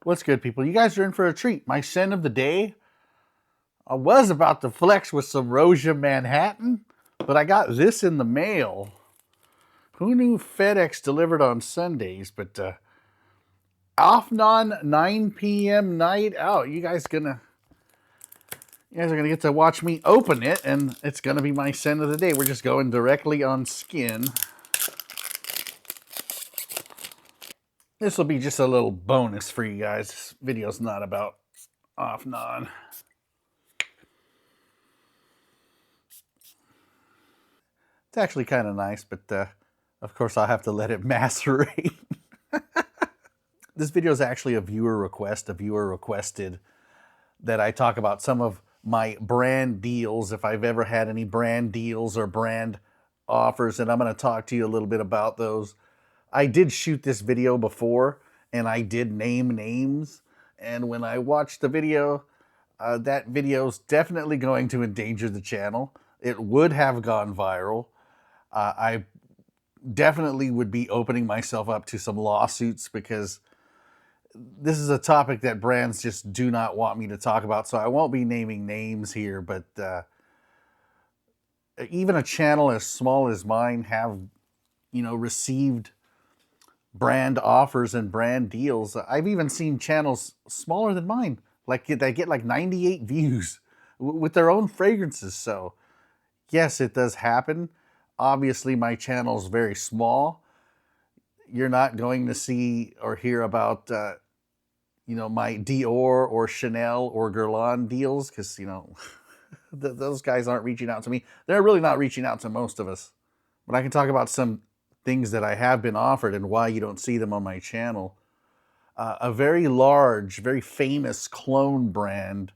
What's good, people? You guys are in for a treat. My scent of the day. I was about to flex with some Rosia Manhattan, but I got this in the mail. Who knew FedEx delivered on Sundays? But off non 9 p.m. night out. You guys are gonna get to watch me open it, and it's gonna be my scent of the day. We're just going directly on skin. This will be just a little bonus for you guys. This video's not about off non. It's actually kind of nice, but of course I'll have to let it macerate. This video is actually a viewer request. A viewer requested that I talk about some of my brand deals, if I've ever had any brand deals or brand offers, and I'm going to talk to you a little bit about those. I did shoot this video before, and I did name names, and when I watched the video, that video's definitely going to endanger the channel. It would have gone viral. I definitely would be opening myself up to some lawsuits because this is a topic that brands just do not want me to talk about. So I won't be naming names here, but even a channel as small as mine have, received brand offers and brand deals. I've even seen channels smaller than mine, like that get like 98 views with their own fragrances. So yes, it does happen. Obviously, my channel is very small. You're not going to see or hear about, my Dior or Chanel or Guerlain deals because, those guys aren't reaching out to me. They're really not reaching out to most of us. But I can talk about some things that I have been offered and why you don't see them on my channel. A very large, very famous clone brand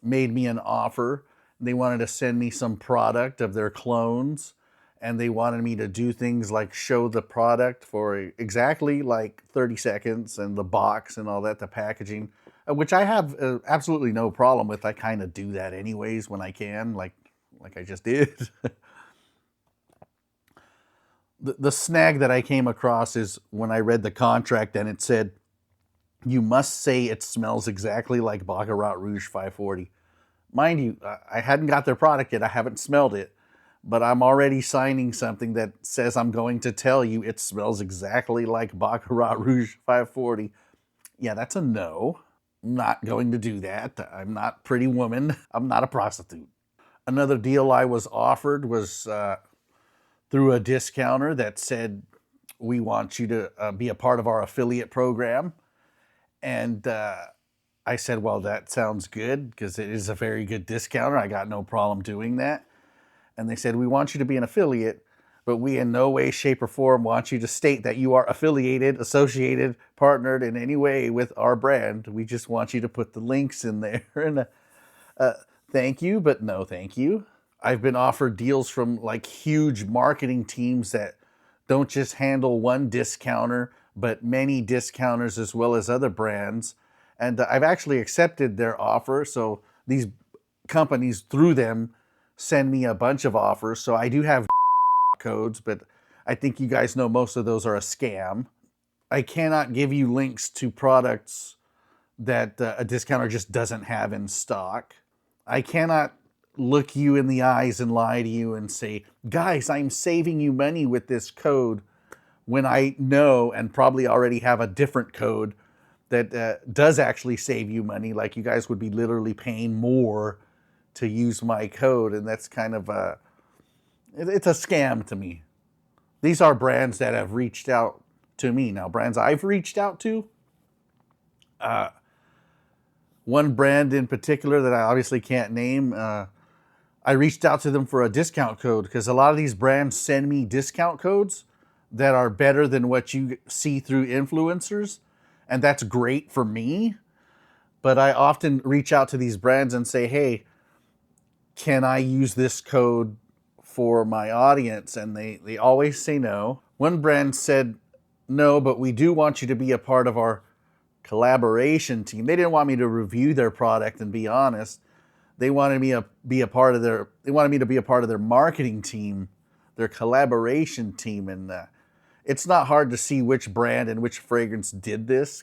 made me an offer. They wanted to send me some product of their clones, and they wanted me to do things like show the product for exactly like 30 seconds and the box and all that, the packaging, which I have absolutely no problem with. I kind of do that anyways when I can, like I just did. The snag that I came across is when I read the contract and it said, you must say it smells exactly like Baccarat Rouge 540. Mind you, I hadn't got their product yet. I haven't smelled it, but I'm already signing something that says I'm going to tell you it smells exactly like Baccarat Rouge 540. Yeah, that's a no. I'm not going to do that. I'm not Pretty Woman. I'm not a prostitute. Another deal I was offered was through a discounter that said, we want you to be a part of our affiliate program. And I said, well, that sounds good because it is a very good discounter. I got no problem doing that. And they said, we want you to be an affiliate, but we in no way, shape, or form want you to state that you are affiliated, associated, partnered in any way with our brand. We just want you to put the links in there. And thank you, but no thank you. I've been offered deals from like huge marketing teams that don't just handle one discounter, but many discounters as well as other brands. And I've actually accepted their offer. So these companies, through them, send me a bunch of offers. So I do have codes, but I think you guys know most of those are a scam. I cannot give you links to products that a discounter just doesn't have in stock. I cannot look you in the eyes and lie to you and say, guys, I'm saving you money with this code, when I know and probably already have a different code that does actually save you money. Like you guys would be literally paying more to use my code. And that's kind of it's a scam to me. These are brands that have reached out to me. Now, brands I've reached out to, one brand in particular that I obviously can't name, I reached out to them for a discount code because a lot of these brands send me discount codes that are better than what you see through influencers. And that's great for me. But I often reach out to these brands and say, hey, can I use this code for my audience? And they always say no. One brand said, no, but we do want you to be a part of our collaboration team. They didn't want me to review their product and be honest. They wanted me to be a part of their marketing team, their collaboration team. And it's not hard to see which brand and which fragrance did this.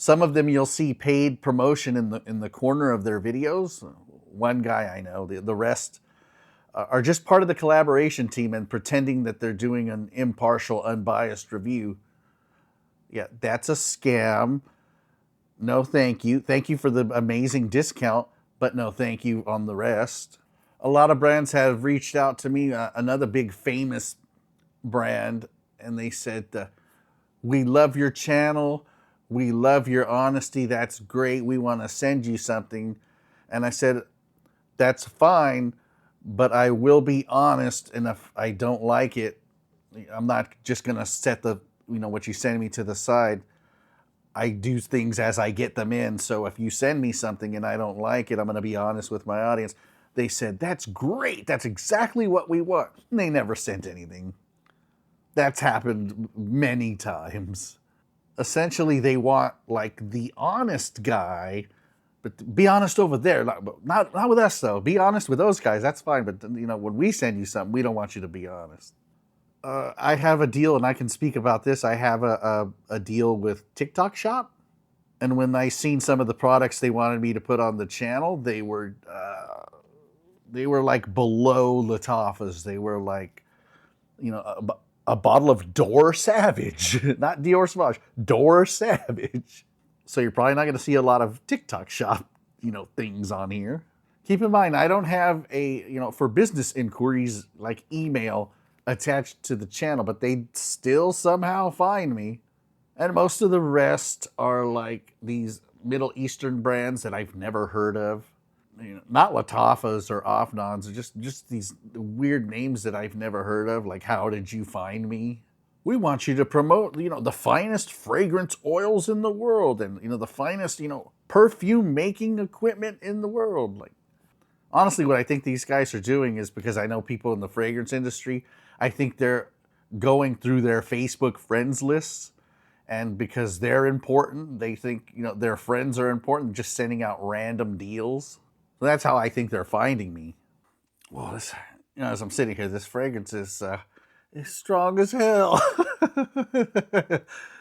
Some of them you'll see paid promotion in the corner of their videos. One guy I know, the rest are just part of the collaboration team and pretending that they're doing an impartial, unbiased review. Yeah, that's a scam. No, thank you. Thank you for the amazing discount, but no, thank you on the rest. A lot of brands have reached out to me, another big famous brand, and they said, we love your channel. We love your honesty. That's great. We want to send you something. And I said, that's fine, but I will be honest. And if I don't like it, I'm not just going to set what you send me to the side. I do things as I get them in. So if you send me something and I don't like it, I'm going to be honest with my audience. They said, that's great. That's exactly what we want. And they never sent anything. That's happened many times. Essentially, they want like the honest guy, but be honest over there. Not with us though. Be honest with those guys. That's fine. But when we send you something, we don't want you to be honest. I have a deal, and I can speak about this. I have a deal with TikTok Shop, and when I seen some of the products they wanted me to put on the channel, they were like below Latifah's. They were like, a bottle of Door Savage, not Dior Sauvage, Door Savage. So you're probably not going to see a lot of TikTok Shop, things on here. Keep in mind, I don't have for business inquiries like email attached to the channel, but they still somehow find me. And most of the rest are like these Middle Eastern brands that I've never heard of. Not Latifah's or Afnan's, or just these weird names that I've never heard of, like How Did You Find Me? We want you to promote, the finest fragrance oils in the world, and the finest, perfume making equipment in the world. Like, honestly, what I think these guys are doing is, because I know people in the fragrance industry, I think they're going through their Facebook friends lists, and because they're important, they think, their friends are important, just sending out random deals. So that's how I think they're finding me. Well, as I'm sitting here, this fragrance is strong as hell.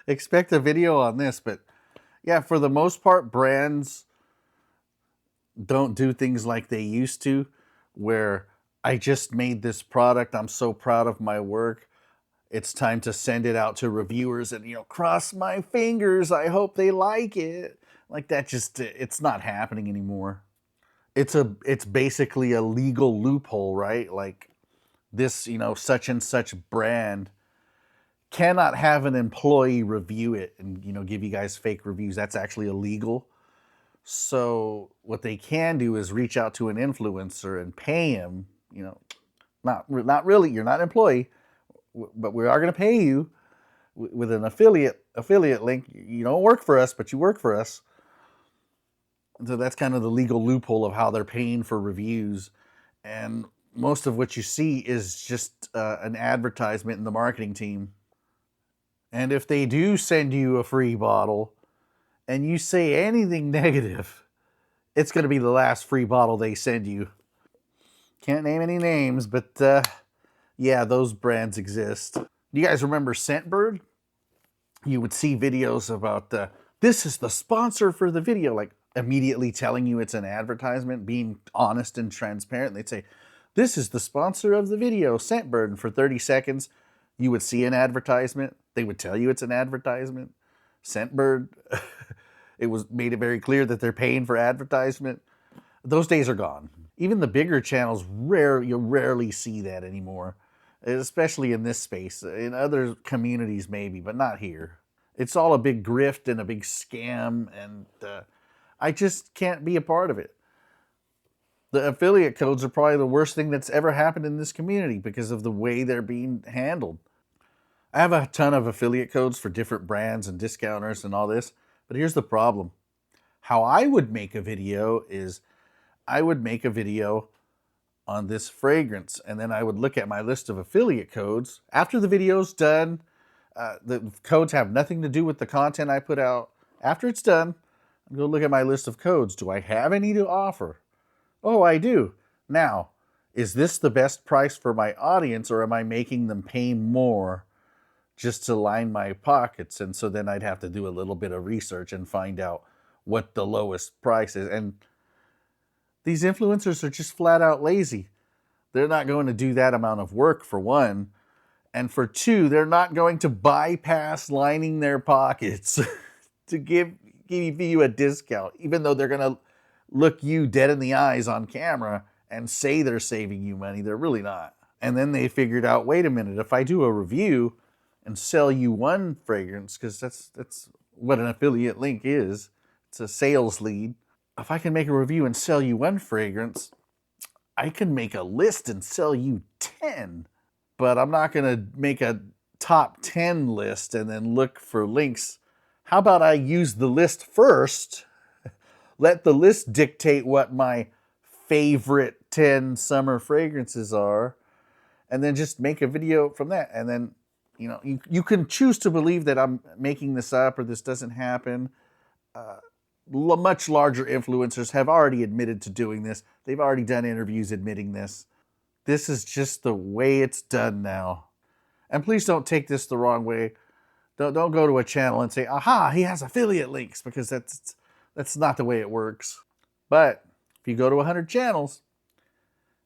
Expect a video on this, but yeah, for the most part, brands don't do things like they used to, where I just made this product, I'm so proud of my work, it's time to send it out to reviewers and, cross my fingers, I hope they like it. Like that it's not happening anymore. It's basically a legal loophole, right? Like this, such and such brand cannot have an employee review it and, give you guys fake reviews. That's actually illegal. So what they can do is reach out to an influencer and pay him, not really, you're not an employee, but we are going to pay you with an affiliate link. You don't work for us, but you work for us. So that's kind of the legal loophole of how they're paying for reviews. And most of what you see is just an advertisement in the marketing team. And if they do send you a free bottle and you say anything negative, it's going to be the last free bottle they send you. Can't name any names, but yeah, those brands exist. Do you guys remember Scentbird? You would see videos about this is the sponsor for the video, like immediately telling you it's an advertisement, being honest and transparent. They'd say, this is the sponsor of the video, Scentbird. And for 30 seconds, you would see an advertisement. They would tell you it's an advertisement. Scentbird, it was made it very clear that they're paying for advertisement. Those days are gone. Even the bigger channels, you rarely see that anymore, especially in this space. In other communities maybe, but not here. It's all a big grift and a big scam, and I just can't be a part of it. The affiliate codes are probably the worst thing that's ever happened in this community because of the way they're being handled. I have a ton of affiliate codes for different brands and discounters and all this, but here's the problem. How I would make a video is I would make a video on this fragrance, and then I would look at my list of affiliate codes. After the video's done, the codes have nothing to do with the content I put out. After it's done, I'll go look at my list of codes. Do I have any to offer? Oh, I do. Now, is this the best price for my audience, or am I making them pay more just to line my pockets. And so then I'd have to do a little bit of research and find out what the lowest price is. And these influencers are just flat out lazy. They're not going to do that amount of work, for one. And for two, they're not going to bypass lining their pockets to give you a discount, even though they're going to look you dead in the eyes on camera and say they're saving you money. They're really not. And then they figured out, wait a minute, if I do a review and sell you one fragrance, because that's what an affiliate link is, it's a sales lead. If I can make a review and sell you one fragrance, I can make a list and sell you 10. But I'm not going to make a top 10 list and then look for links. How about I use the list first, let the list dictate what my favorite 10 summer fragrances are, and then just make a video from that. And then, you can choose to believe that I'm making this up or this doesn't happen. Much larger influencers have already admitted to doing this. They've already done interviews admitting this. This is just the way it's done now. And please don't take this the wrong way. Don't go to a channel and say, aha, he has affiliate links, because that's not the way it works. But if you go to 100 channels,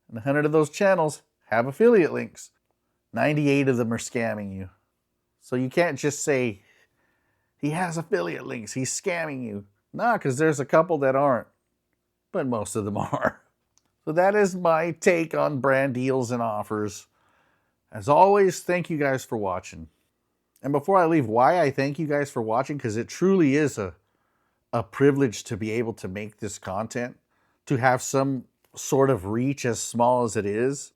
and 100 of those channels have affiliate links, 98 of them are scamming you. So you can't just say, he has affiliate links, he's scamming you. Nah, because there's a couple that aren't, but most of them are. So that is my take on brand deals and offers. As always, thank you guys for watching. And before I leave, why I thank you guys for watching, because it truly is a privilege to be able to make this content, to have some sort of reach as small as it is.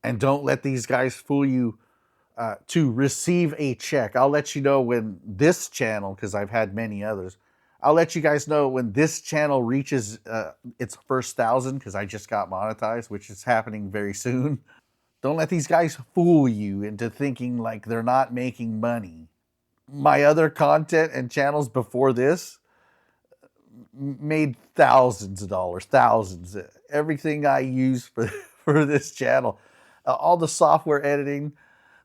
And don't let these guys fool you to receive a check. I'll let you know when this channel, because I've had many others, I'll let you guys know when this channel reaches its first 1,000, because I just got monetized, which is happening very soon. Don't let these guys fool you into thinking like they're not making money. My other content and channels before this made thousands of dollars, thousands. Everything I use for this channel, all the software editing,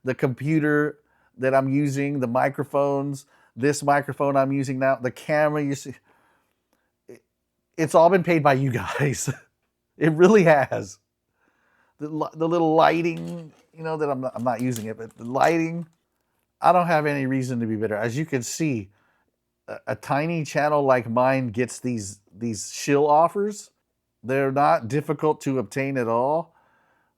the computer that I'm using, the microphones, this microphone I'm using now, the camera you see, it's all been paid by you guys. It really has. The little lighting, that I'm not using it, but the lighting, I don't have any reason to be bitter. As you can see, a tiny channel like mine gets these shill offers. They're not difficult to obtain at all.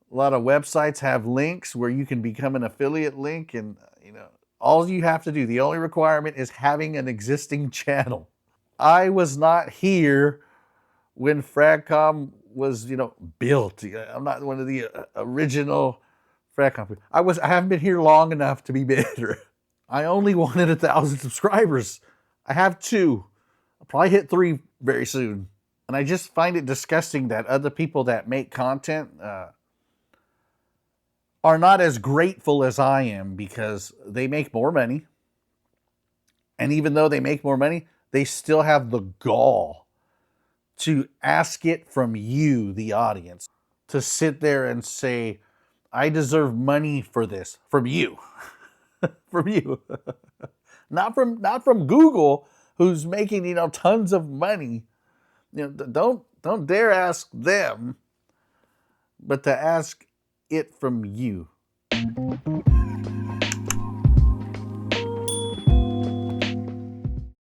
A lot of websites have links where you can become an affiliate link, and all you have to do, the only requirement is having an existing channel. I was not here when Fragcom was, built. I'm not one of the original Fragcom. I haven't been here long enough to be bitter. I only wanted 1,000 subscribers. I have 2. I'll probably hit 3 very soon. And I just find it disgusting that other people that make content are not as grateful as I am, because they make more money. And even though they make more money, they still have the gall to ask it from you, the audience, to sit there and say, I deserve money for this, from you. From you. Not from Google, who's making, tons of money. Don't dare ask them, but to ask it from you.